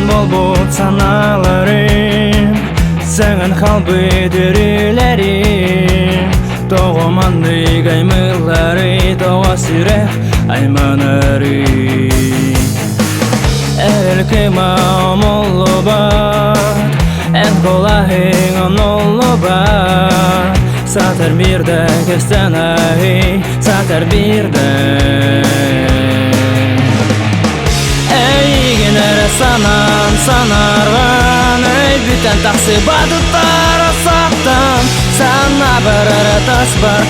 болбут саналарым, саңан халбы дөрүләрим. Тоғыманды гаймылары, тоға сүрек айманары. Әлкі маумолу бар, ән қолағың онолу бар. Сатыр бірді кестен ағи, сатыр бірді. Әйген әрі санан санарған, әй бүтін тақсы бадыттар асақтан. Сана бір әрі тас бар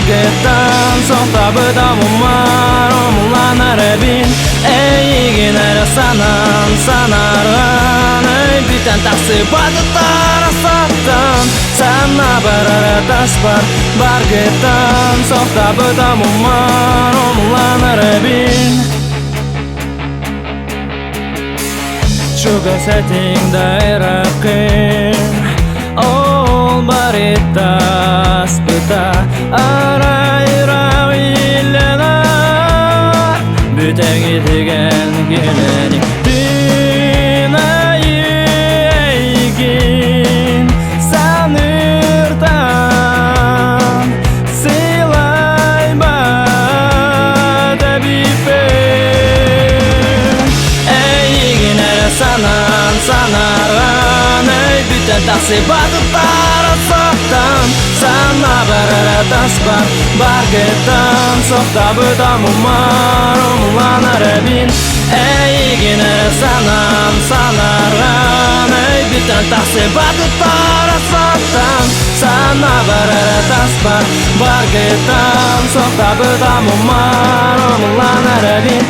кеттан. Соқта бұдам ұмар, омылан әрі бін. Әйген әрі санан санарған, әй бүтін тақсы бадыттар асақтан. Сана бір әрі тас бар кеттан. Соқта бұдам ұмар, омылан әрі бін. Чуга сәтіңді айрақым, ол бар еттас бұта. Арайрақ елена, бүтәң етіген келені. Түн айы әйген, саныртан, сыйлай бада бипен. Әйген әрі санан санарған, әй бүтін тақсы бадыттар асақтан. Сана бір әрі тас бар кеттан. Соқта бұдам ұмар, омылан әрі бін. Әйген әрі санан санарған, әй бүтін тақсы бадыттар асақтан. Сана бір әрі тас бар кеттан. Соқта бұдам ұмар, омылан әрі бін.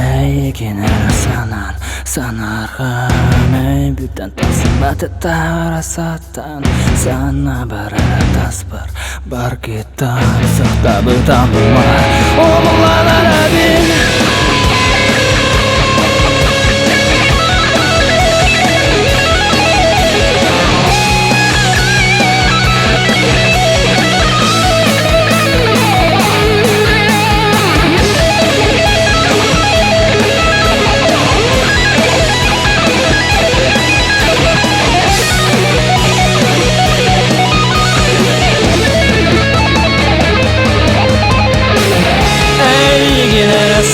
Әйген әрі санан санарған, әй бүтін тақсы бадыттар асақтан. Сана бір әрі тас бар кеттан. Соқта бұдам ұмар, омылан әрі бін.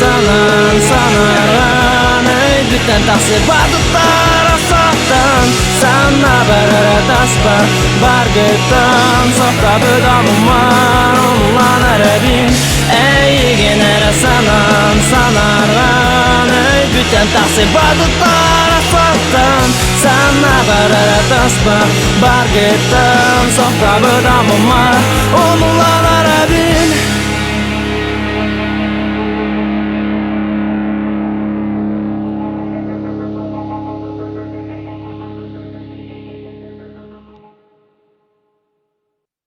Санан санарған, әй бүтін тақсы бадыттар асақтан. Сана бір әрі тас бар кеттан. Соқта бұдам ұмар, омылан әрі бін. Әйген әрі санан санарған, әй бүтін тақсы бадыттар асақтан. Сана бір әрі тас бар кеттан. Соқта бұдам ұмар, омылан